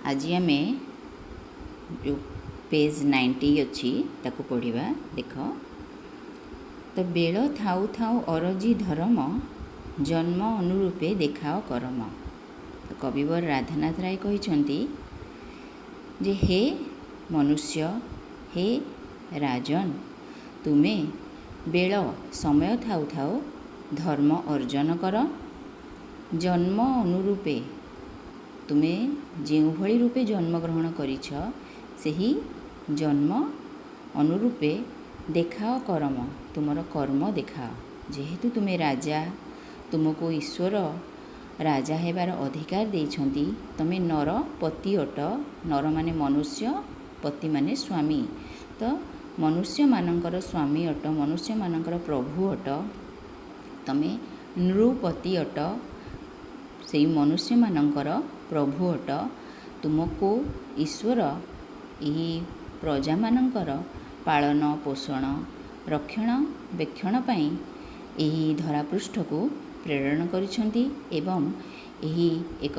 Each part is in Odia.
आज आमे जो पेज 90 अच्छी ताकू पढ़िबा। देख तो बेल थाउ थाउ अरजी धर्म जन्म अनुरूपे देखाओ करम। तो कविवर राधानाथ राय कहते जे हे मनुष्य हे राजन तुमे बेल समय थाउ थाउ धर्म अर्जन कर। जन्म अनुरूपे तुमे जो भली रूपे जन्म ग्रहण करिछ सेही जन्म अनुरूपे देखाओ करम तुमर कर्म देखाओ। जेहेतु तुमे राजा तुमको ईश्वर राजा हेबार अधिकार देइछंती तमे नर पति अट। नर माने मनुष्य पति माने स्वामी। तो मनुष्य मानकर स्वामी अट मनुष्य मानकर प्रभु अट। तमे नृपति अट से मनुष्य मानकर प्रभु अट। तुमको ईश्वर यही प्रजा मानकर पालन पोषण रक्षण बेक्षण पाई यही धरापृष्ठ को प्रेरण करिछंती एवं यही एक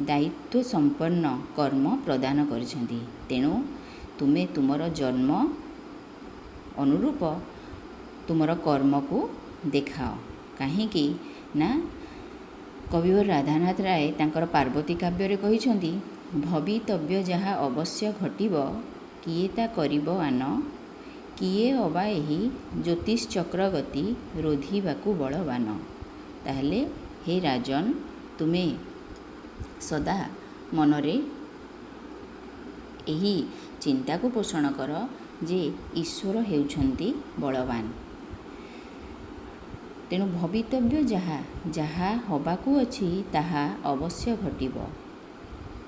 दायित्व संपन्न कर्म प्रदान करिछंती। तेणु तुमे तुमर जन्म अनुरूप तुमर कर्म को देखाओ। कहीं ना कविवर राधानाथ राय तांकर पार्वती काव्य रे कहिछंती भवितव्य जहा अवश्य घटिब किए ता करिब आन किए अबा एही ज्योतिष चक्र गति रोधिबाकू बलवान। ताहले हे राजन तुमे सदा मनरे यही चिंता को पोषण कर जे ईश्वर हेउछंती बलवान। तेणु भवितव्य जहा जहा हबाकू अछि ताहा अवश्य घटिब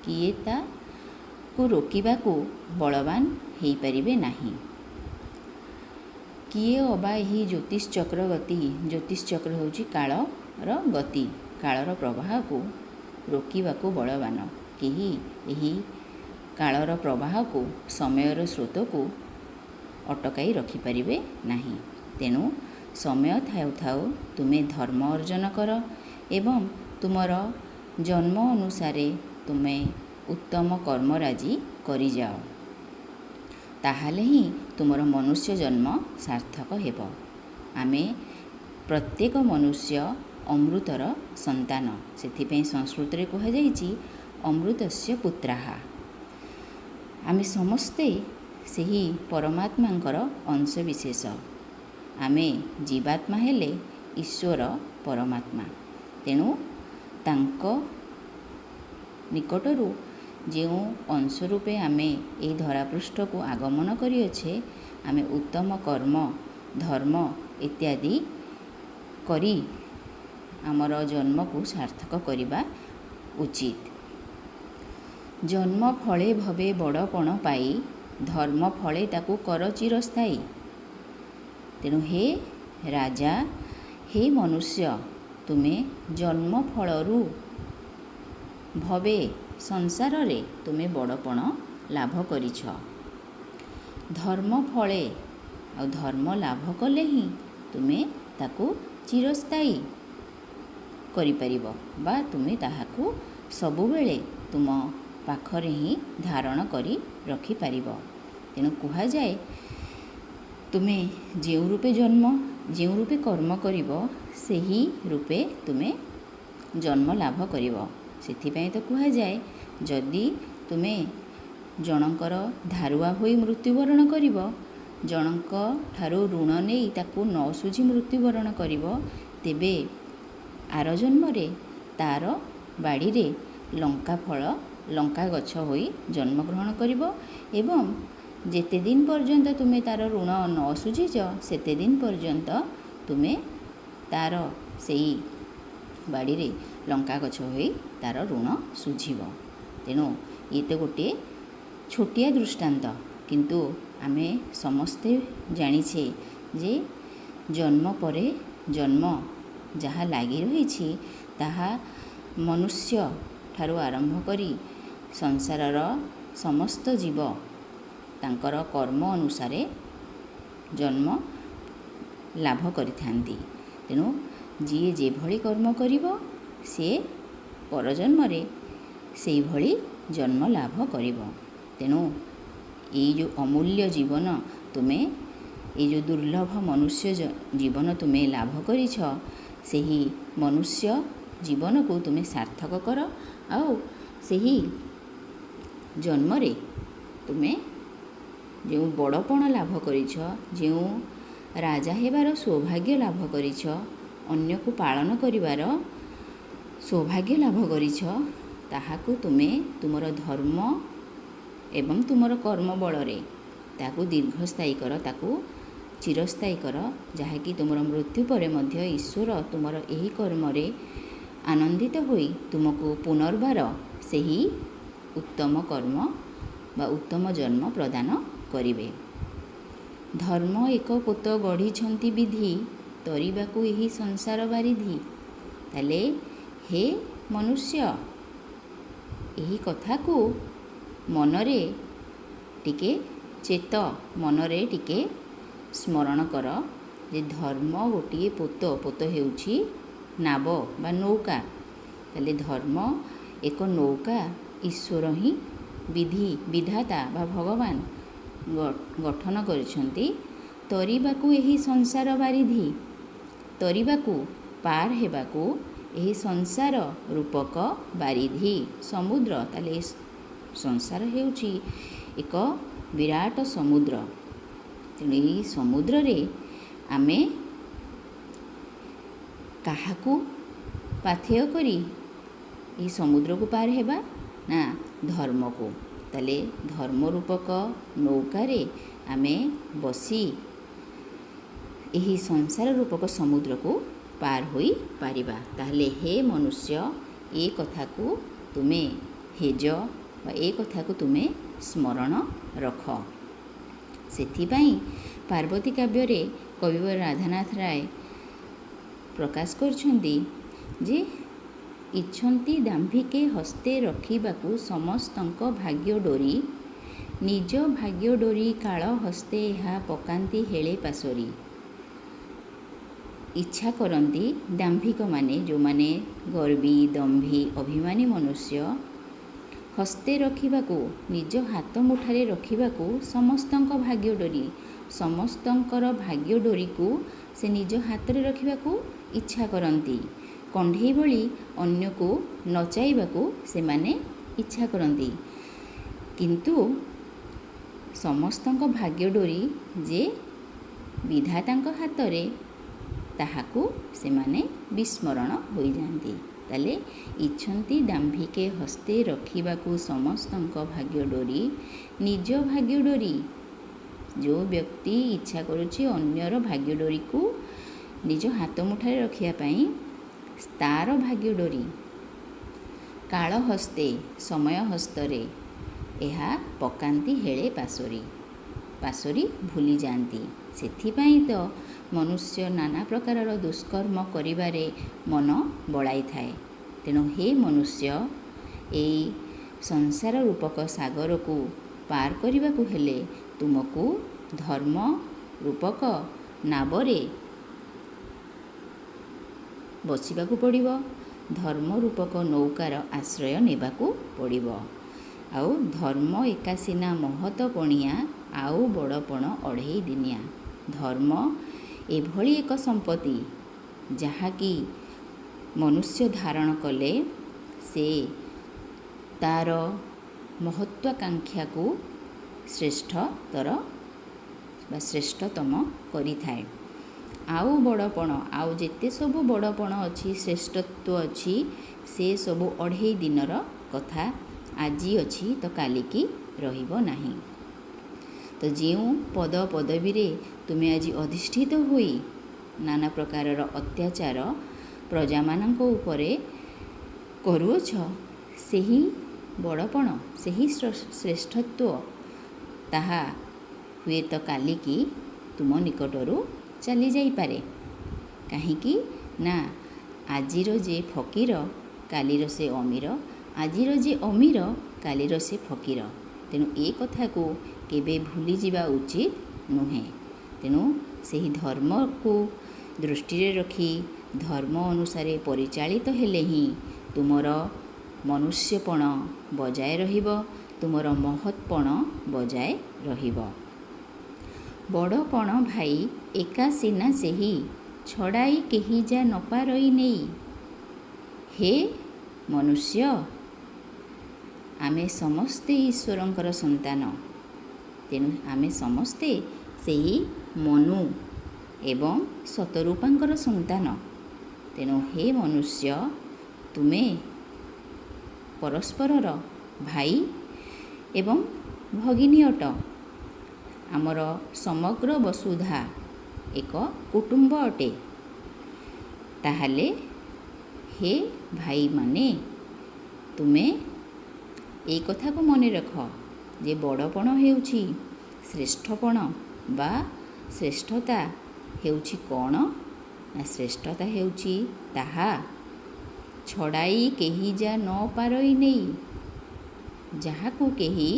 किए ताकू रोकिबाकू बलवान हेई परिबे नाही। किए अबा यही ज्योतिष चक्र गति ज्योतिष चक्र होची कालर गति कालर प्रवाह को रोकिबाकू बलवान। केही यही कालर प्रवाह को समयर स्रोत को अटकाई रखि परिबे नाही। तेणु समय थाउ थाउ तुमे धर्म अर्जन कर एवं तुमर जन्म अनुसारे तुमे उत्तम कर्मराजी करि जाओ। ताहाले ही तुमर मनुष्य जन्म सार्थक हेब। आमे प्रत्येक मनुष्य अमृतर संतान। सेथिपई संस्कृत रे कहा जाइछि अमृतस्य पुत्राः। आमे समस्ते सेही परमात्मांकर अंश विशेष। आमे जीवात्मा हेले ईश्वर परमात्मा। तेणु तांको निकटरू जो अंश रूपे आमे ए धरापृष्ठ को आगमन करिअछे आमे उत्तम कर्म धर्म इत्यादि करी आमर जन्म को सार्थक करिबा उचित। जन्म फले भवे बड़पण पाई धर्म फले ताकू कर चिरस्थायी। तेणु हे राजा हे मनुष्य तुमे जन्म फलरू भवे संसार रे तुमे बड़पण लाभ करिछ। धर्म फले आ धर्म लाभ कले ही तुमे ताकू चिरस्थायी करि परिबो बा तुमे ताहाकू सबुबेले तुम पाखरे ही धारण करी रखि परिबो। तेणु कुहा जाए तुमे जेउ रूपे जन्म जेउ रूपे कर्म करिबो सेही रूपे तुमे जन्म लाभ करिबो। सेथिपई तो कुहा जाए जदि तुमे जनकर धारुआ होई मृत्युवरण करिबो जनक ठारू ऋण नेई ताकू न सुझी मृत्युवरण करिबो तेबे आर जन्म रे तार बाड़ी रे लंका फल लंका गछ होई जन्म ग्रहण करिबो एवं जेते दिन पर्यंत तुमे तार ऋण न सुझीच सेते दिन पर्यंत तुमे तार सेई बाड़ी रे लंका गछ होई तार ऋण सुझीब। तेणु ये तो गोटे छोटिया दृष्टांत किंतु आमे समस्ते जानिछे जे जन्म परे जन्म जहा लागी रहिछि ताहा मनुष्य ठारू आरंभ करी संसारर समस्त जीव तांकर कर्म अनुसारे जन्म लाभ करिथांती। तेणु जी जे भली कर्म करिबो से परजन्म रे सेई भली ଜନ୍ମ ଲାଭ କରିବ। ତେଣୁ ଏଇ ଯେଉଁ ଅମୂଲ୍ୟ ଜୀବନ ତୁମେ, ଏଇ ଯେଉଁ ଦୁର୍ଲଭ ମନୁଷ୍ୟ ଜୀବନ ତୁମେ ଲାଭ କରିଛ, ସେହି ମନୁଷ୍ୟ ଜୀବନକୁ ତୁମେ ସାର୍ଥକ କର। ଆଉ ସେହି ଜନ୍ମରେ ତୁମେ ଯେଉଁ ବଡ଼ପଣ ଲାଭ କରିଛ, ଯେଉଁ ରାଜା ହେବାର ସୌଭାଗ୍ୟ ଲାଭ କରିଛ, ଅନ୍ୟକୁ ପାଳନ କରିବାର ସୌଭାଗ୍ୟ ଲାଭ କରିଛ, ତାହାକୁ ତୁମେ ତୁମର ଧର୍ମ ଏବଂ ତୁମର କର୍ମ ବଳରେ ତାକୁ ଦୀର୍ଘସ୍ଥାୟୀ କର, ତାକୁ ଚିରସ୍ଥାୟୀ କର, ଯାହାକି ତୁମର ମୃତ୍ୟୁ ପରେ ମଧ୍ୟ ଈଶ୍ୱର ତୁମର ଏହି କର୍ମରେ ଆନନ୍ଦିତ ହୋଇ ତୁମକୁ ପୁନର୍ବାର ସେହି ଉତ୍ତମ କର୍ମ ବା ଉତ୍ତମ ଜନ୍ମ ପ୍ରଦାନ କରିବେ। ଧର୍ମ ଏକ ପୋତ ଗଢ଼ିଛନ୍ତି ବିଧି, ତରିବାକୁ ଏହି ସଂସାର ବାରିଧି। ତାହେଲେ ହେ ମନୁଷ୍ୟ, ଏହି କଥାକୁ ମନରେ ଟିକେ ଚେତ, ମନରେ ଟିକେ ସ୍ମରଣ କର ଯେ ଧର୍ମ ଗୋଟିଏ ପୋତ, ପୋତ ହେଉଛି ନାବ ବା ନୌକା। ତାହେଲେ ଧର୍ମ ଏକ ନୌକା, ଈଶ୍ୱର ହିଁ ବିଧାତା ବା ଭଗବାନ ଗଠନ କରିଛନ୍ତି। ତରିବାକୁ ଏହି ସଂସାର ବାରିଧି, ତରିବାକୁ ପାର ହେବାକୁ ଏହି ସଂସାର ରୂପକ ବାରିଧି ସମୁଦ୍ର। ତାହେଲେ ଏ ସଂସାର ହେଉଛି ଏକ ବିରାଟ ସମୁଦ୍ର। ତେଣୁ ଏହି ସମୁଦ୍ରରେ ଆମେ କାହାକୁ ପାଥେୟ କରି ଏହି ସମୁଦ୍ରକୁ ପାର ହେବା? ନା, ଧର୍ମକୁ। ତାହେଲେ ଧର୍ମ ରୂପକ ନୌକାରେ ଆମେ ବସି ଏହି ସଂସାର ରୂପକ ସମୁଦ୍ରକୁ ପାର ହୋଇପାରିବା। ତାହେଲେ ହେ ମନୁଷ୍ୟ, ଏ କଥାକୁ ତୁମେ ହେଜ ବା ଏ କଥାକୁ ତୁମେ ସ୍ମରଣ ରଖ। ସେଥିପାଇଁ ପାର୍ବତୀ କାବ୍ୟରେ କବିବର ରାଧାନାଥ ରାୟ ପ୍ରକାଶ କରିଛନ୍ତି ଯେ ଇଛନ୍ତି ଦାମ୍ଭିକେ ହସ୍ତେ ରଖିବାକୁ ସମସ୍ତଙ୍କ ଭାଗ୍ୟ ଡୋରି, ନିଜ ଭାଗ୍ୟ ଡୋରି କାଳ ହସ୍ତେ ଏହା ପକାନ୍ତି ହେଳେ ପାଶୋରି। ଇଚ୍ଛା କରନ୍ତି ଦାମ୍ଭିକମାନେ, ଯେଉଁମାନେ ଗର୍ବୀ, ଦମ୍ଭୀ, ଅଭିମାନୀ ମନୁଷ୍ୟ, ହସ୍ତେ ରଖିବାକୁ, ନିଜ ହାତ ମୁଠାରେ ରଖିବାକୁ ସମସ୍ତଙ୍କ ଭାଗ୍ୟ ଡୋରି, ସମସ୍ତଙ୍କର ଭାଗ୍ୟ ଡୋରିକୁ ସେ ନିଜ ହାତରେ ରଖିବାକୁ ଇଚ୍ଛା କରନ୍ତି। କଣ୍ଢେଇ ଭଳି ଅନ୍ୟକୁ ନଚାଇବାକୁ ସେମାନେ ଇଚ୍ଛା କରନ୍ତି। କିନ୍ତୁ ସମସ୍ତଙ୍କ ଭାଗ୍ୟ ଡୋରି ଯେ ବିଧାତାଙ୍କ ହାତରେ, ତାହାକୁ ସେମାନେ ବିସ୍ମରଣ ହୋଇଯାଆନ୍ତି। ତାହେଲେ ଇଛନ୍ତି ଦାମ୍ଭିକେ ହସ୍ତେ ରଖିବାକୁ ସମସ୍ତଙ୍କ ଭାଗ୍ୟ ଡୋରି, ନିଜ ଭାଗ୍ୟ ଡୋରି। ଯେଉଁ ବ୍ୟକ୍ତି ଇଚ୍ଛା କରୁଛି ଅନ୍ୟର ଭାଗ୍ୟ ଡୋରିକୁ ନିଜ ହାତ ମୁଠାରେ ରଖିବା ପାଇଁ, ତା'ର ଭାଗ୍ୟ ଡୋରି କାଳ ହସ୍ତେ, ସମୟ ହସ୍ତରେ, ଏହା ପକାନ୍ତି ହେଳେ ପାଶୋରି, ପାଶୋରି ଭୁଲିଯାଆନ୍ତି। ସେଥିପାଇଁ ତ ମନୁଷ୍ୟ ନାନା ପ୍ରକାରର ଦୁଷ୍କର୍ମ କରିବାରେ ମନ ବଳାଇଥାଏ। ତେଣୁ ହେ ମନୁଷ୍ୟ, ଏଇ ସଂସାର ରୂପକ ସାଗରକୁ ପାର କରିବାକୁ ହେଲେ ତୁମକୁ ଧର୍ମ ରୂପକ ନାବରେ ବସିବାକୁ ପଡ଼ିବ, ଧର୍ମ ରୂପକ ନୌକାର ଆଶ୍ରୟ ନେବାକୁ ପଡ଼ିବ। ଆଉ ଧର୍ମ ଏକା ସିନା ମହତ ପଣିଆ, ଆଉ ବଡ଼ପଣ ଅଢ଼େଇ ଦିନିଆ। ଧର୍ମ ଏଭଳି ଏକ ସମ୍ପତ୍ତି ଯାହାକି ମନୁଷ୍ୟ ଧାରଣ କଲେ ସେ ତା'ର ମହତ୍ୱାକାଂକ୍ଷାକୁ ଶ୍ରେଷ୍ଠତର ବା ଶ୍ରେଷ୍ଠତମ କରିଥାଏ। ଆଉ ବଡ଼ପଣ, ଆଉ ଯେତେ ସବୁ ବଡ଼ପଣ ଅଛି, ଶ୍ରେଷ୍ଠତ୍ୱ ଅଛି, ସେ ସବୁ ଅଢ଼େଇ ଦିନର କଥା। ଆଜି ଅଛି ତ କାଲିକି ରହିବ ନାହିଁ। ତ ଯେଉଁ ପଦ ପଦବୀରେ ତୁମେ ଆଜି ଅଧିଷ୍ଠିତ ହୋଇ ନାନା ପ୍ରକାରର ଅତ୍ୟାଚାର ପ୍ରଜାମାନଙ୍କ ଉପରେ କରୁଅଛ, ସେହି ବଡ଼ପଣ, ସେହି ଶ୍ରେଷ୍ଠତ୍ୱ, ତାହା ହୁଏତ କାଲିକି ତୁମ ନିକଟରୁ ଚାଲିଯାଇପାରେ। କାହିଁକି ନା ଆଜିର ଯେ ଫକୀର, କାଲିର ସେ ଅମୀର, ଆଜିର ଯେ ଅମୀର, କାଲିର ସେ ଫକୀର। ତେଣୁ ଏ କଥାକୁ କେବେ ଭୁଲିଯିବା ଉଚିତ ନୁହେଁ। ତେଣୁ ସେହି ଧର୍ମକୁ ଦୃଷ୍ଟିରେ ରଖି ଧର୍ମ ଅନୁସାରେ ପରିଚାଳିତ ହେଲେ ହିଁ ତୁମର ମନୁଷ୍ୟପଣ ବଜାୟ ରହିବ, ତୁମର ମହତ୍ପଣ ବଜାୟ ରହିବ। ବଡ଼ପଣ ଭାଇ ଏକା ସିନା ସେହି, ଛଡ଼ାଇ କେହି ଯା ନ ପାରଇ ନେଇ। ହେ ମନୁଷ୍ୟ, ଆମେ ସମସ୍ତେ ଈଶ୍ୱରଙ୍କର ସନ୍ତାନ। ତେଣୁ ଆମେ ସମସ୍ତେ ସେହି ମନୁ ଏବଂ ଶତରୂପାଙ୍କର ସନ୍ତାନ। ତେଣୁ ହେ ମନୁଷ୍ୟ, ତୁମେ ପରସ୍ପରର ଭାଇ ଏବଂ ଭଗିନୀ ଅଟ। ଆମର ସମଗ୍ର ବସୁଧା ଏକ କୁଟୁମ୍ବ ଅଟେ। ତାହେଲେ ହେ ଭାଇମାନେ, ତୁମେ ଏଇ କଥାକୁ ମନେ ରଖ ଯେ ବଡ଼ପଣ ହେଉଛି ଶ୍ରେଷ୍ଠପଣ ବା ଶ୍ରେଷ୍ଠତା ହେଉଛି କ'ଣ? ନା ଶ୍ରେଷ୍ଠତା ହେଉଛି ତାହା ଛଡ଼ାଇ କେହି ଯା ନ ପାରଇ ନେଇ। ଯାହାକୁ କେହି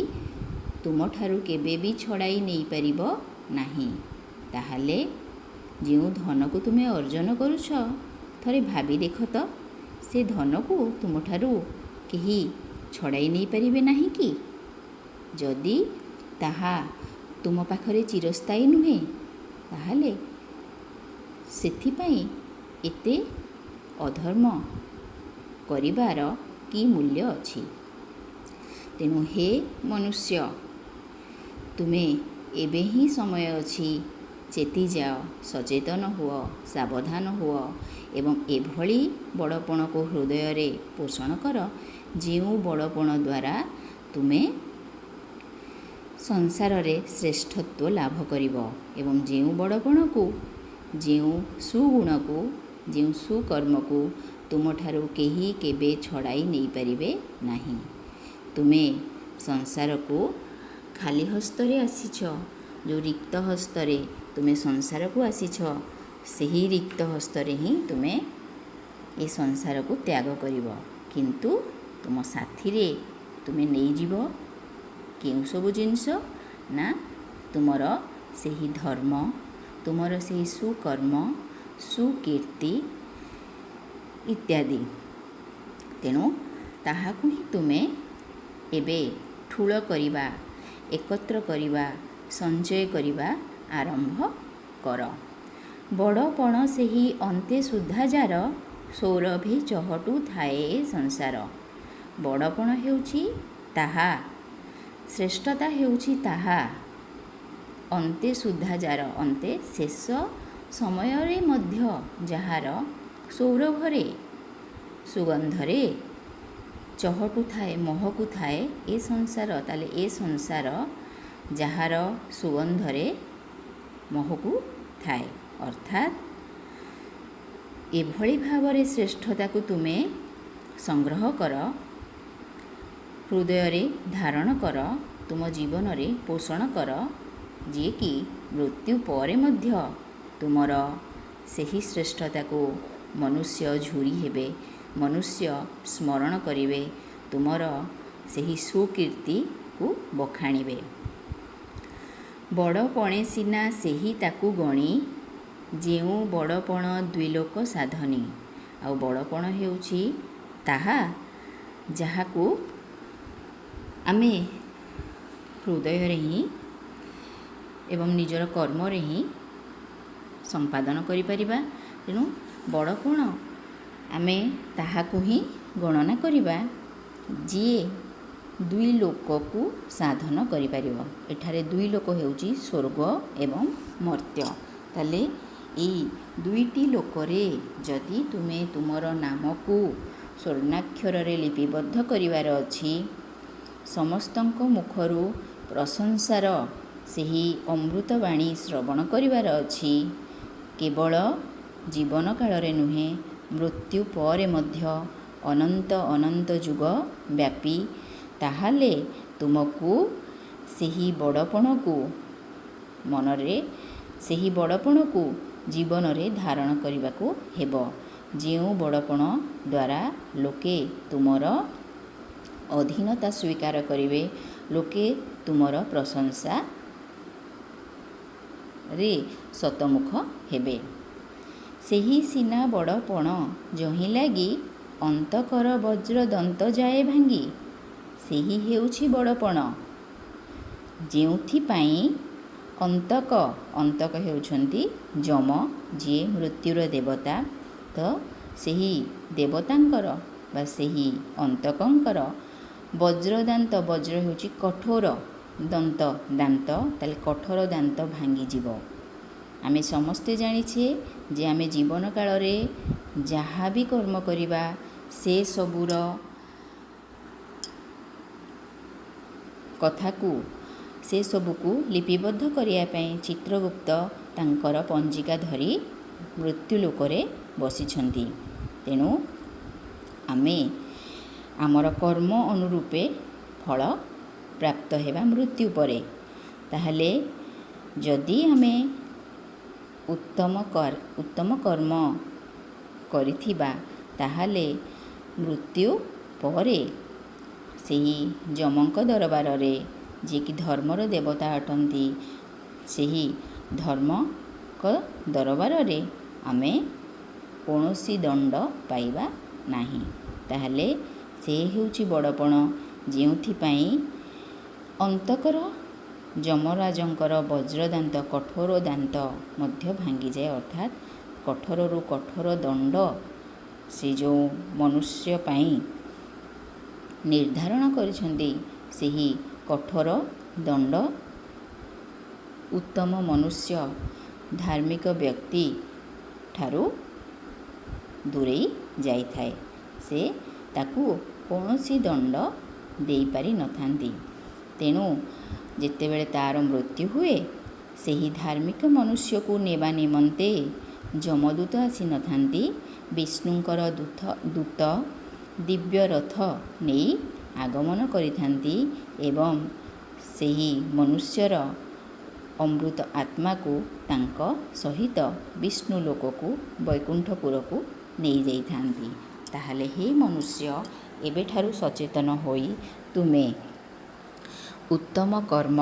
ତୁମଠାରୁ କେବେ ବି ଛଡ଼ାଇ ନେଇପାରିବ ନାହିଁ। ତାହେଲେ ଯେଉଁ ଧନକୁ ତୁମେ ଅର୍ଜନ କରୁଛ, ଥରେ ଭାବି ଦେଖ ତ, ସେ ଧନକୁ ତୁମଠାରୁ କେହି ଛଡ଼ାଇ ନେଇପାରିବେ ନାହିଁ କି? ଯଦି ତାହା ତୁମ ପାଖରେ ଚିରସ୍ଥାୟୀ ନୁହେଁ, ତାହେଲେ ସେଥିପାଇଁ ଏତେ ଅଧର୍ମ କରିବାର କି ମୂଲ୍ୟ ଅଛି? ତେଣୁ ହେ ମନୁଷ୍ୟ, ତୁମେ ଏବେ ହିଁ ସମୟ ଅଛି, ଚେତିଯାଅ, ସଚେତନ ହୁଅ, ସାବଧାନ ହୁଅ ଏବଂ ଏଭଳି ବଡ଼ପଣକୁ ହୃଦୟରେ ପୋଷଣ କର ଯେଉଁ ବଡ଼ପଣ ଦ୍ୱାରା ତୁମେ ସଂସାରରେ ଶ୍ରେଷ୍ଠତ୍ୱ ଲାଭ କରିବ ଏବଂ ଯେଉଁ ବଡ଼ପଣକୁ, ଯେଉଁ ସୁଗୁଣକୁ, ଯେଉଁ ସୁକର୍ମକୁ ତୁମଠାରୁ କେହି କେବେ ଛଡ଼ାଇ ନେଇପାରିବେ ନାହିଁ। ତୁମେ ସଂସାରକୁ ଖାଲି ହସ୍ତରେ ଆସିଛ। ଯେଉଁ ରିକ୍ତ ହସ୍ତରେ ତୁମେ ସଂସାରକୁ ଆସିଛ, ସେହି ରିକ୍ତ ହସ୍ତରେ ହିଁ ତୁମେ ଏ ସଂସାରକୁ ତ୍ୟାଗ କରିବ। କିନ୍ତୁ ତୁମ ସାଥିରେ ତୁମେ ନେଇଯିବ କେଉଁ ସବୁ ଜିନିଷ? ନା ତୁମର ସେହି ଧର୍ମ, ତୁମର ସେହି ସୁକର୍ମ, ସୁକୀର୍ତ୍ତି ଇତ୍ୟାଦି। ତେଣୁ ତାହାକୁ ହିଁ ତୁମେ ଏବେ ଠୁଳ କରିବା, ଏକତ୍ର କରିବା, ସଞ୍ଚୟ କରିବା ଆରମ୍ଭ କର। ବଡ଼ପଣ ସେହି ଅନ୍ତେ ସୁଦ୍ଧା ଯାର, ସୌରଭେ ଚହଟୁ ଥାଏ ଏ ସଂସାର। ବଡ଼ପଣ ହେଉଛି ତାହା, ଶ୍ରେଷ୍ଠତା ହେଉଛି ତାହା, ଅନ୍ତେ ସୁଦ୍ଧା ଯାର, ଅନ୍ତେ ଶେଷ ସମୟରେ ମଧ୍ୟ ଯାହାର ସୌରଭରେ, ସୁଗନ୍ଧରେ ଚହଟୁ ଥାଏ, ମହକୁ ଥାଏ ଏ ସଂସାର। ତାହେଲେ ଏ ସଂସାର ଯାହାର ସୁଗନ୍ଧରେ ମହକୁ ଥାଏ, ଅର୍ଥାତ୍ ଏଭଳି ଭାବରେ ଶ୍ରେଷ୍ଠତାକୁ ତୁମେ ସଂଗ୍ରହ କର, ହୃଦୟରେ ଧାରଣ କର, ତୁମ ଜୀବନରେ ପୋଷଣ କର, ଯିଏକି ମୃତ୍ୟୁ ପରେ ମଧ୍ୟ ତୁମର ସେହି ଶ୍ରେଷ୍ଠତାକୁ ମନୁଷ୍ୟ ଝୁରି ହେବେ, ମନୁଷ୍ୟ ସ୍ମରଣ କରିବେ, ତୁମର ସେହି ସୁକୀର୍ତ୍ତିକୁ ବଖାଣିବେ। ବଡ଼ପଣେ ସିନା ସେହି ତାକୁ ଗଣି, ଯେଉଁ ବଡ଼ପଣ ଦ୍ୱିଲୋକ ସାଧନୀ। ଆଉ ବଡ଼ପଣ ହେଉଛି ତାହା ଯାହାକୁ ଆମେ ହୃଦୟରେ ହିଁ ଏବଂ ନିଜର କର୍ମରେ ହିଁ ସମ୍ପାଦନ କରିପାରିବା। ତେଣୁ ବଡ଼ପଣ ଆମେ ତାହାକୁ ହିଁ ଗଣନା କରିବା ଯିଏ ଦୁଇ ଲୋକକୁ ସାଧନ କରିପାରିବ। ଏଠାରେ ଦୁଇ ଲୋକ ହେଉଛି ସ୍ୱର୍ଗ ଏବଂ ମର୍ତ୍ତ୍ୟ। ତାହେଲେ ଏଇ ଦୁଇଟି ଲୋକରେ ଯଦି ତୁମେ ତୁମର ନାମକୁ ସ୍ୱର୍ଣ୍ଣାକ୍ଷରରେ ଲିପିବଦ୍ଧ କରିବାର ଅଛି, ସମସ୍ତଙ୍କ ମୁଖରୁ ପ୍ରଶଂସାର ସେହି ଅମୃତବାଣୀ ଶ୍ରବଣ କରିବାର ଅଛି, କେବଳ ଜୀବନ କାଳରେ ନୁହେଁ, ମୃତ୍ୟୁ ପରେ ମଧ୍ୟ ଅନନ୍ତ ଅନନ୍ତ ଯୁଗ ବ୍ୟାପୀ, ତାହେଲେ ତୁମକୁ ସେହି ବଡ଼ପଣକୁ ମନରେ, ସେହି ବଡ଼ପଣକୁ ଜୀବନରେ ଧାରଣ କରିବାକୁ ହେବ। ଯେଉଁ ବଡ଼ପଣ ଦ୍ୱାରା ଲୋକେ ତୁମର ଅଧୀନତା ସ୍ୱୀକାର କରିବେ, ଲୋକେ ତୁମର ପ୍ରଶଂସାରେ ଶତମୁଖ ହେବେ। ସେହି ସିନା ବଡ଼ପଣ ଯହିଁ ଲାଗି ଅନ୍ତକର ବଜ୍ର ଦନ୍ତ ଯାଏ ଭାଙ୍ଗି, ସେହି ହେଉଛି ବଡ଼ପଣ। ଯେଉଁଥିପାଇଁ ଅନ୍ତକ ହେଉଛନ୍ତି ଯମ, ଯିଏ ମୃତ୍ୟୁର ଦେବତା। ତ ସେହି ଦେବତାଙ୍କର ବା ସେହି ଅନ୍ତକଙ୍କର ବଜ୍ରଦାନ୍ତ, ବଜ୍ର ହେଉଛି କଠୋର, ଦାନ୍ତ, ତାହେଲେ କଠୋର ଦାନ୍ତ ଭାଙ୍ଗିଯିବ। ଆମେ ସମସ୍ତେ ଜାଣିଛେ ଯେ ଆମେ ଜୀବନ କାଳରେ ଯାହା ବି କର୍ମ କରିବା ସେ ସବୁର କଥାକୁ, ସେ ସବୁକୁ ଲିପିବଦ୍ଧ କରିବା ପାଇଁ ଚିତ୍ରଗୁପ୍ତ ତାଙ୍କର ପଞ୍ଜିକା ଧରି ମୃତ୍ୟୁ ଲୋକରେ ବସିଛନ୍ତି। ତେଣୁ ଆମେ ଆମର କର୍ମ ଅନୁରୂପେ ଫଳ ପ୍ରାପ୍ତ ହେବା ମୃତ୍ୟୁ ପରେ। ତାହେଲେ ଯଦି ଆମେ ଉତ୍ତମ କର୍ମ କରିଥିବା, ତାହେଲେ ମୃତ୍ୟୁ ପରେ ସେହି ଯମଙ୍କ ଦରବାରରେ, ଯିଏକି ଧର୍ମର ଦେବତା ଅଟନ୍ତି, ସେହି ଧର୍ମଙ୍କ ଦରବାରରେ ଆମେ କୌଣସି ଦଣ୍ଡ ପାଇବା ନାହିଁ। ତାହେଲେ ସେ ହେଉଛି ବଡ଼ପଣ, ଯେଉଁଥିପାଇଁ ଅନ୍ତକର ଯମରାଜଙ୍କର ବଜ୍ରଦାନ୍ତ, କଠୋର ଦାନ୍ତ ମଧ୍ୟ ଭାଙ୍ଗିଯାଏ। ଅର୍ଥାତ୍ କଠୋରରୁ କଠୋର ଦଣ୍ଡ ସେ ଯେଉଁ ମନୁଷ୍ୟ ପାଇଁ ନିର୍ଦ୍ଧାରଣ କରିଛନ୍ତି, ସେହି କଠୋର ଦଣ୍ଡ ଉତ୍ତମ ମନୁଷ୍ୟ, ଧାର୍ମିକ ବ୍ୟକ୍ତି ଠାରୁ ଦୂରେଇ ଯାଇଥାଏ। ସେ ତାକୁ କୌଣସି ଦଣ୍ଡ ଦେଇପାରିନଥାନ୍ତି। ତେଣୁ ଯେତେବେଳେ ତା'ର ମୃତ୍ୟୁ ହୁଏ, ସେହି ଧାର୍ମିକ ମନୁଷ୍ୟକୁ ନେବା ନିମନ୍ତେ ଯମଦୂତ ଆସିନଥାନ୍ତି। ବିଷ୍ଣୁଙ୍କର ଦୂତ ଦିବ୍ୟ ରଥ ନେଇ ଆଗମନ କରିଥାନ୍ତି ଏବଂ ସେହି ମନୁଷ୍ୟର ଅମୃତ ଆତ୍ମାକୁ ତାଙ୍କ ସହିତ ବିଷ୍ଣୁ ଲୋକକୁ, ବୈକୁଣ୍ଠପୁରକୁ ନେଇଯାଇଥାନ୍ତି। ତାହେଲେ ହେ ମନୁଷ୍ୟ, ଏବେଠାରୁ ସଚେତନ ହୋଇ ତୁମେ ଉତ୍ତମ କର୍ମ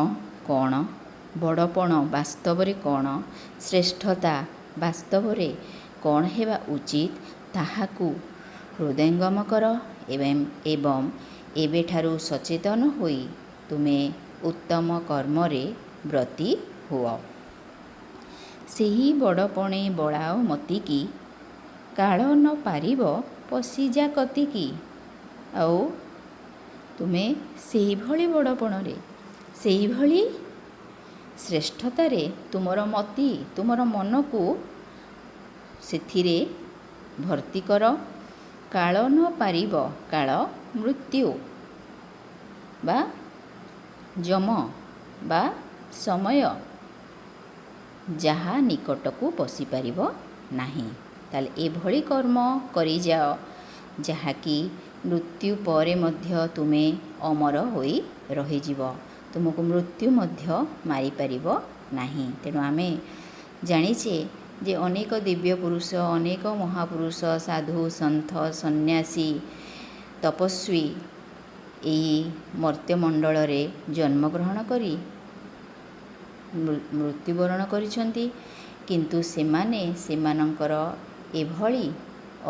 କ'ଣ, ବଡ଼ପଣ ବାସ୍ତବରେ କ'ଣ, ଶ୍ରେଷ୍ଠତା ବାସ୍ତବରେ କ'ଣ ହେବା ଉଚିତ, ତାହାକୁ ହୃଦୟଙ୍ଗମ କର ଏବଂ ଏବେଠାରୁ ସଚେତନ ହୋଇ ତୁମେ ଉତ୍ତମ କର୍ମରେ ବ୍ରତୀ ହୁଅ। ସେହି ବଡ଼ପଣେ ବଳାଅ ମତିକି, କାଳ ନ ପାରିବ ପଶିଯା କତିକି। ଆଉ ତୁମେ ସେହିଭଳି ବଡ଼ପଣରେ, ସେହିଭଳି ଶ୍ରେଷ୍ଠତାରେ ତୁମର ମତି, ତୁମର ମନକୁ ସେଥିରେ ଭର୍ତ୍ତି କର। କାଳ ନ ପାରିବ, କାଳ ମୃତ୍ୟୁ ବା ଯମ ବା ସମୟ, ଯାହା ନିକଟକୁ ପଶିପାରିବ ନାହିଁ। ତାହେଲେ ଏଭଳି କର୍ମ କରିଯାଅ, ଯାହାକି ମୃତ୍ୟୁ ପରେ ମଧ୍ୟ ତୁମେ ଅମର ହୋଇ ରହିଯିବ, ତୁମକୁ ମୃତ୍ୟୁ ମଧ୍ୟ ମାରିପାରିବ ନାହିଁ। ତେଣୁ ଆମେ ଜାଣିଛେ ଯେ ଅନେକ ଦିବ୍ୟ ପୁରୁଷ, ଅନେକ ମହାପୁରୁଷ, ସାଧୁ, ସନ୍ଥ, ସନ୍ନ୍ୟାସୀ, ତପସ୍ୱୀ ଏହି ମର୍ତ୍ତ୍ୟମଣ୍ଡଳରେ ଜନ୍ମଗ୍ରହଣ କରି ମୃତ୍ୟୁବରଣ କରିଛନ୍ତି। କିନ୍ତୁ ସେମାନେ ସେମାନଙ୍କର ଏଭଳି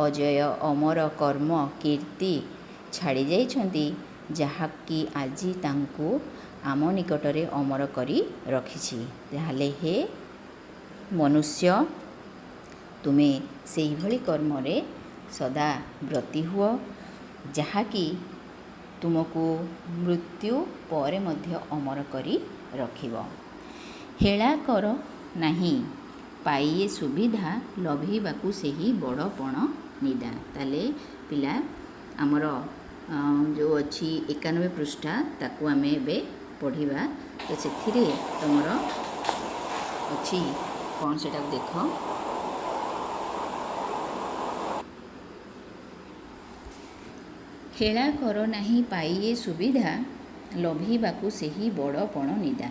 ଅଜୟ ଅମର କର୍ମ କୀର୍ତ୍ତି ଛାଡ଼ି ଯାଇଛନ୍ତି, ଯାହାକି ଆଜି ତାଙ୍କୁ ଆମ ନିକଟରେ ଅମର କରି ରଖିଛି। ତାହେଲେ ହେ ମନୁଷ୍ୟ, ତୁମେ ସେହିଭଳି କର୍ମରେ ସଦା ବ୍ରତୀ ହୁଅ, ଯାହାକି ତୁମକୁ ମୃତ୍ୟୁ ପରେ ମଧ୍ୟ ଅମର କରି ରଖିବ। ହେଳା କର ନାହିଁ ପାଇଏ ସୁବିଧା, ଲଭେଇବାକୁ ସେହି ବଡ଼ପଣ ନିଦା। ତାହେଲେ ପିଲା, ଆମର ଯେଉଁ ଅଛି 91 ପୃଷ୍ଠା, ତାକୁ ଆମେ ଏବେ ପଢ଼ିବା। ତ ସେଥିରେ ତୁମର ଅଛି କ'ଣ, ସେଟାକୁ ଦେଖ। ହେଳା କର ନାହିଁ ପାଇଏ ସୁବିଧା, ଲଭେଇବାକୁ ସେହି ବଡ଼ପଣ ନିଦା।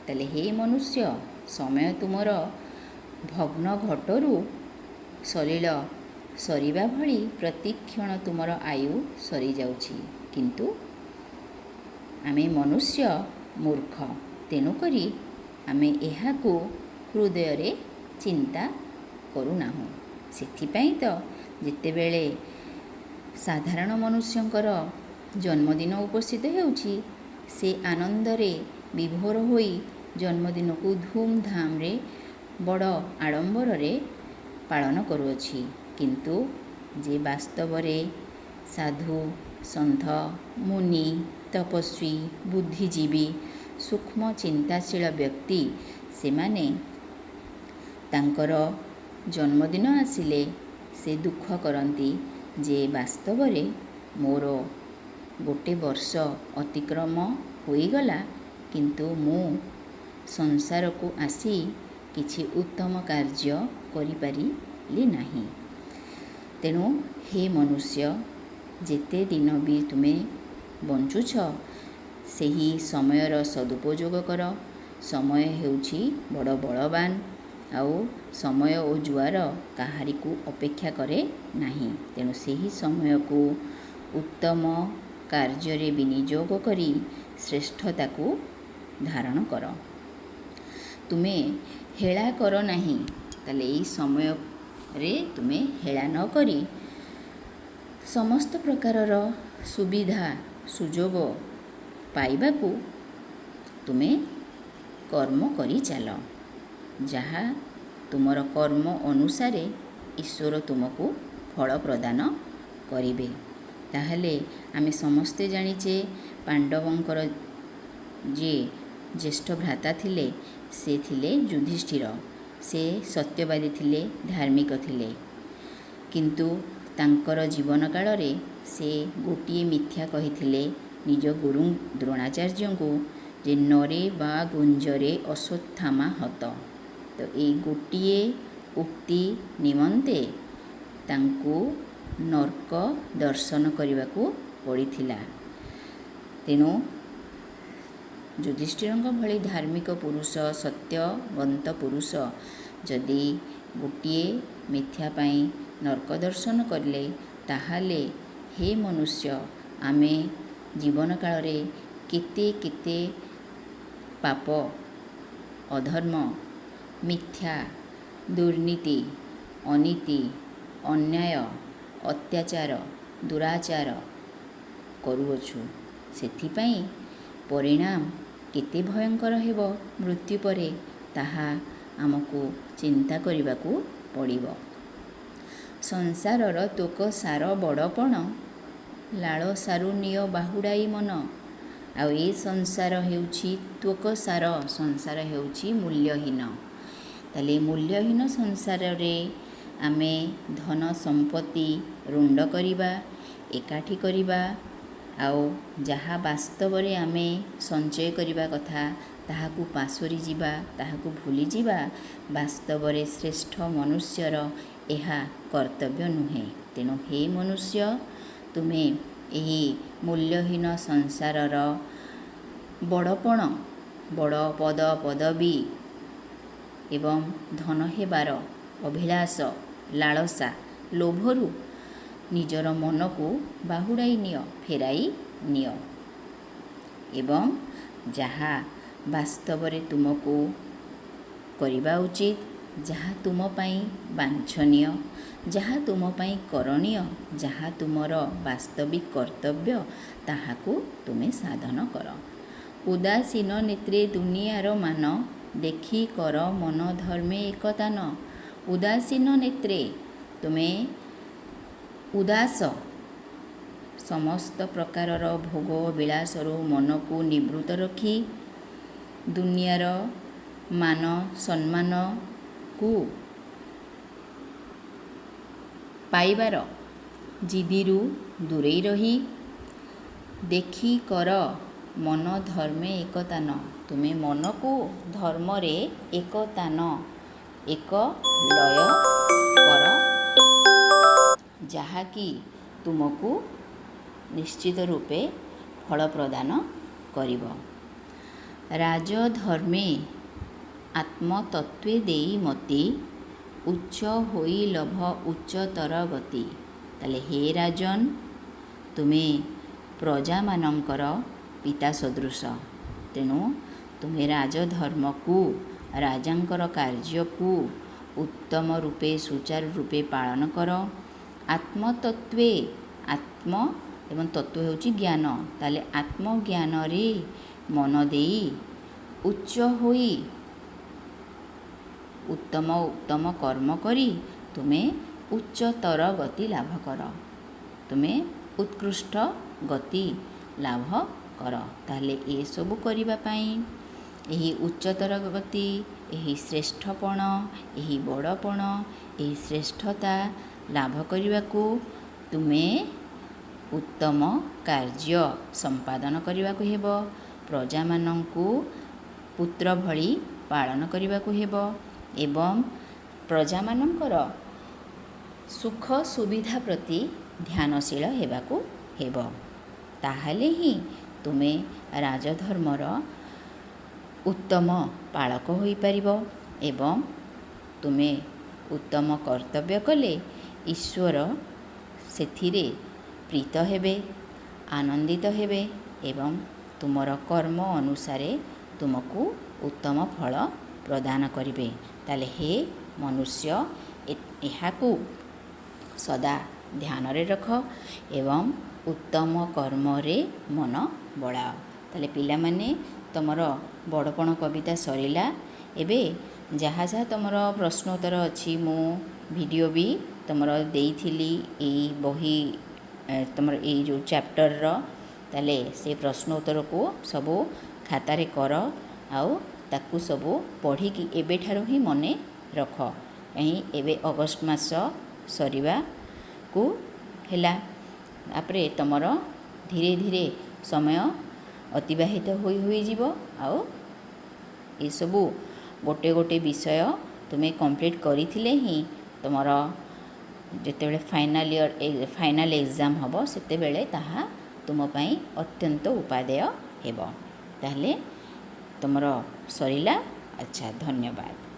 ତାହେଲେ ହେ ମନୁଷ୍ୟ, ସମୟ ତୁମର ଭଗ୍ନ ଘଟରୁ ସଲିଳ ସରିବା ଭଳି ପ୍ରତିକ୍ଷଣ ତୁମର ଆୟୁ ସରିଯାଉଛି। କିନ୍ତୁ ଆମେ ମନୁଷ୍ୟ ମୂର୍ଖ, ତେଣୁକରି ଆମେ ଏହାକୁ ହୃଦୟରେ ଚିନ୍ତା କରୁନାହୁଁ। ସେଥିପାଇଁ ତ ଯେତେବେଳେ ସାଧାରଣ ମନୁଷ୍ୟଙ୍କର ଜନ୍ମଦିନ ଉପସ୍ଥିତ ହେଉଛି, ସେ ଆନନ୍ଦରେ ବିଭୋର ହୋଇ ଜନ୍ମଦିନକୁ ଧୁମ୍‌ଧାମ୍‌ରେ ବଡ଼ ଆଡ଼ମ୍ବରରେ ପାଳନ କରୁଅଛି। କିନ୍ତୁ ଯେ ବାସ୍ତବରେ ସାଧୁ, ସନ୍ଥ, ମୁନି, ତପସ୍ୱୀ, ବୁଦ୍ଧିଜୀବୀ, ସୂକ୍ଷ୍ମ ଚିନ୍ତାଶୀଳ ବ୍ୟକ୍ତି, ସେମାନେ ତାଙ୍କର ଜନ୍ମଦିନ ଆସିଲେ ସେ ଦୁଃଖ କରନ୍ତି ଯେ ବାସ୍ତବରେ ମୋର ଗୋଟେ ବର୍ଷ ଅତିକ୍ରମ ହୋଇଗଲା, କିନ୍ତୁ ମୁଁ ସଂସାରକୁ ଆସି କିଛି ଉତ୍ତମ କାର୍ଯ୍ୟ କରିପାରିଲି ନାହିଁ। ତେଣୁ ହେ ମନୁଷ୍ୟ, ଯେତେ ଦିନ ବି ତୁମେ ବଞ୍ଚୁଛ, ସେହି ସମୟର ସଦୁପଯୋଗ କର। ସମୟ ହେଉଛି ବଡ଼ ବଳବାନ, ଆଉ ସମୟ ଓ ଜୁଆର କାହାରିକୁ ଅପେକ୍ଷା କରେ ନାହିଁ। ତେଣୁ ସେହି ସମୟକୁ ଉତ୍ତମ କାର୍ଯ୍ୟରେ ବିନିଯୋଗ କରି ଶ୍ରେଷ୍ଠତାକୁ ଧାରଣ କର। ତୁମେ ହେଳା କର ନାହିଁ। ତାହେଲେ ଏହି ସମୟରେ ତୁମେ ହେଳା ନ କରି ସମସ୍ତ ପ୍ରକାରର ସୁବିଧା ସୁଯୋଗ ପାଇବାକୁ ତୁମେ କର୍ମ କରି ଚାଲ। ଯାହା ତୁମର କର୍ମ ଅନୁସାରେ ଈଶ୍ୱର ତୁମକୁ ଫଳ ପ୍ରଦାନ କରିବେ। ତାହେଲେ ଆମେ ସମସ୍ତେ ଜାଣିଛେ ପାଣ୍ଡବଙ୍କର ଯିଏ ଜ୍ୟେଷ୍ଠ ଭ୍ରାତା ଥିଲେ, ସେ ଥିଲେ ଯୁଧିଷ୍ଠିର। ସେ ସତ୍ୟବାଦୀ ଥିଲେ, ଧାର୍ମିକ ଥିଲେ। କିନ୍ତୁ ତାଙ୍କର ଜୀବନ କାଳରେ ସେ ଗୋଟିଏ ମିଥ୍ୟା କହିଥିଲେ ନିଜ ଗୁରୁ ଦ୍ରୋଣାଚାର୍ଯ୍ୟଙ୍କୁ ଯେ ନରେ ବା ଗୁଞ୍ଜରେ ଅଶ୍ୱତ୍ଥାମା ହତ। ତ ଏଇ ଗୋଟିଏ ଉକ୍ତି ନିମନ୍ତେ ତାଙ୍କୁ ନର୍କ ଦର୍ଶନ କରିବାକୁ ପଡ଼ିଥିଲା। ତେଣୁ ଯୁଧିଷ୍ଠିରଙ୍କ ଭଳି ଧାର୍ମିକ ପୁରୁଷ, ସତ୍ୟବନ୍ତ ପୁରୁଷ ଯଦି ଗୋଟିଏ ମିଥ୍ୟା ପାଇଁ ନର୍କ ଦର୍ଶନ କଲେ, ତାହେଲେ ହେ ମନୁଷ୍ୟ, ଆମେ ଜୀବନ କାଳରେ କେତେ କେତେ ପାପ, ଅଧର୍ମ, ମିଥ୍ୟା, ଦୁର୍ନୀତି, ଅନୀତି, ଅନ୍ୟାୟ, ଅତ୍ୟାଚାର, ଦୁରାଚାର କରୁଅଛୁ। ସେଥିପାଇଁ ପରିଣାମ କେତେ ଭୟଙ୍କର ହେବ ମୃତ୍ୟୁ ପରେ, ତାହା ଆମକୁ ଚିନ୍ତା କରିବାକୁ ପଡ଼ିବ। ସଂସାରର ତୋକ ସାର ବଡ଼ପଣ, ଲାଳ ସାରୁ ନିଅ ବାହୁଡ଼ାଇ ମନ। ଆଉ ଏ ସଂସାର ହେଉଛି ତ୍ୱକ ସାର, ସଂସାର ହେଉଛି ମୂଲ୍ୟହୀନ। ତାହେଲେ ମୂଲ୍ୟହୀନ ସଂସାରରେ ଆମେ ଧନ ସମ୍ପତ୍ତି ରୁଣ୍ଡ କରିବା, ଏକାଠି କରିବା, ଆଉ ଯାହା ବାସ୍ତବରେ ଆମେ ସଞ୍ଚୟ କରିବା କଥା ତାହାକୁ ପାସୋରି ଯିବା, ତାହାକୁ ଭୁଲିଯିବା, ବାସ୍ତବରେ ଶ୍ରେଷ୍ଠ ମନୁଷ୍ୟର ଏହା କର୍ତ୍ତବ୍ୟ ନୁହେଁ। ତେଣୁ ହେ ମନୁଷ୍ୟ, ତୁମେ ଏହି ମୂଲ୍ୟହୀନ ସଂସାରର ବଡ଼ପଣ, ବଡ଼ ପଦ ପଦବୀ ଏବଂ ଧନ ହେବାର ଅଭିଳାଷ, ଲାଳସା, ଲୋଭରୁ ନିଜର ମନକୁ ବାହୁଡ଼ାଇ ନିଅ, ଫେରାଇ ନିଅ ଏବଂ ଯାହା ବାସ୍ତବରେ ତୁମକୁ କରିବା ଉଚିତ, ଯାହା ତୁମ ପାଇଁ ବାଞ୍ଛନୀୟ, ଯାହା ତୁମ ପାଇଁ କରଣୀୟ, ଯାହା ତୁମର ବାସ୍ତବିକ କର୍ତ୍ତବ୍ୟ, ତାହାକୁ ତୁମେ ସାଧନ କର। ଉଦାସୀନ ନେତ୍ରେ ଦୁନିଆର ମାନ, ଦେଖି କର ମନ ଧର୍ମେ ଏକତାନ। ଉଦାସୀନ ନେତ୍ରେ ତୁମେ ଉଦାସ, ସମସ୍ତ ପ୍ରକାରର ଭୋଗ ବିଳାସରୁ ମନକୁ ନିବୃତ୍ତ ରଖି ଦୁନିଆର ମାନ ସମ୍ମାନକୁ ପାଇବାର ଜିଦିରୁ ଦୂରେଇ ରହି, ଦେଖି କର ମନ ଧର୍ମେ ଏକତାନ। ତୁମେ ମନକୁ ଧର୍ମରେ ଏକତାନ, ଏକ ଲୟ କର, ଯାହାକି ତୁମକୁ ନିଶ୍ଚିତ ରୂପେ ଫଳ ପ୍ରଦାନ କରିବ। ରାଜଧର୍ମେ ଆତ୍ମତତ୍ତ୍ୱେ ଦେଇ ମତି, ଉଚ୍ଚ ହୋଇ ଲଭ ଉଚ୍ଚତର ଗତି। ତାହେଲେ ହେ ରାଜନ, ତୁମେ ପ୍ରଜାମାନଙ୍କର ପିତା ସଦୃଶ। ତେଣୁ ତୁମେ ରାଜଧର୍ମକୁ, ରାଜାଙ୍କର କାର୍ଯ୍ୟକୁ ଉତ୍ତମ ରୂପେ ସୁଚାରୁ ରୂପେ ପାଳନ କର। ଆତ୍ମତତ୍ତ୍ୱେ, ଆତ୍ମ ଏବଂ ତତ୍ତ୍ୱ ହେଉଛି ଜ୍ଞାନ। ତାହେଲେ ଆତ୍ମଜ୍ଞାନରେ ମନ ଦେଇ ଉଚ୍ଚ ହୋଇ ଉତ୍ତମ କର୍ମ କରି ତୁମେ ଉଚ୍ଚତର ଗତି ଲାଭ କର। ତୁମେ ଉତ୍କୃଷ୍ଟ ଗତି ଲାଭ କର। ତାହେଲେ ଏସବୁ କରିବା ପାଇଁ ଏହି ଉଚ୍ଚତର ଗତି, ଏହି ଶ୍ରେଷ୍ଠପଣ, ଏହି ବଡ଼ପଣ, ଏହି ଶ୍ରେଷ୍ଠତା ଲାଭ କରିବାକୁ ତୁମେ ଉତ୍ତମ କାର୍ଯ୍ୟ ସମ୍ପାଦନ କରିବାକୁ ହେବ। ପ୍ରଜାମାନଙ୍କୁ ପୁତ୍ର ଭଳି ପାଳନ କରିବାକୁ ହେବ ଏବଂ ପ୍ରଜାମାନଙ୍କର ସୁଖ ସୁବିଧା ପ୍ରତି ଧ୍ୟାନଶୀଳ ହେବାକୁ ହେବ। ତାହେଲେ ହିଁ ତୁମେ ରାଜଧର୍ମର ଉତ୍ତମ ପାଳକ ହୋଇପାରିବ ଏବଂ ତୁମେ ଉତ୍ତମ କର୍ତ୍ତବ୍ୟ କଲେ ଈଶ୍ୱର ସେଥିରେ ପ୍ରୀତ ହେବେ, ଆନନ୍ଦିତ ହେବେ ଏବଂ ତୁମର କର୍ମ ଅନୁସାରେ ତୁମକୁ ଉତ୍ତମ ଫଳ ପ୍ରଦାନ କରିବେ। ତାହେଲେ ହେ ମନୁଷ୍ୟ, ଏହାକୁ ସଦା ଧ୍ୟାନରେ ରଖ ଏବଂ ଉତ୍ତମ କର୍ମରେ ମନ ବଳାଅ। ତାହେଲେ ପିଲାମାନେ, ତୁମର ବଡ଼ପଣ କବିତା ସରିଲା। ଏବେ ଯାହା ଯାହା ତୁମର ପ୍ରଶ୍ନ ଉତ୍ତର ଅଛି, ମୁଁ ଭିଡ଼ିଓ ବି ତୁମର ଦେଇଥିଲି ଏଇ ବହି, ତୁମର ଏଇ ଯେଉଁ ଚାପ୍ଟରର। ତାହେଲେ ସେ ପ୍ରଶ୍ନ ଉତ୍ତରକୁ ସବୁ ଖାତାରେ କର ଆଉ ତାକୁ ସବୁ ପଢ଼ିକି ଏବେଠାରୁ ହିଁ ମନେ ରଖ। ଏବେ ଅଗଷ୍ଟ ମାସ ସରିବାକୁ ହେଲା। ତାପରେ ତୁମର ଧୀରେ ଧୀରେ ସମୟ ଅତିବାହିତ ହୋଇଯିବ ଆଉ ଏସବୁ ଗୋଟେ ଗୋଟେ ବିଷୟ ତୁମେ କମ୍ପ୍ଲିଟ୍ କରିଥିଲେ ହିଁ ତୁମର ଯେତେବେଳେ ଫାଇନାଲ୍ ଏକ୍ଜାମ୍ ହେବ ସେତେବେଳେ ତାହା ତୁମ ପାଇଁ ଅତ୍ୟନ୍ତ ଉପାଦେୟ ହେବ। ତାହେଲେ ତୁମର ସରିଲା। ଆଚ୍ଛା, ଧନ୍ୟବାଦ।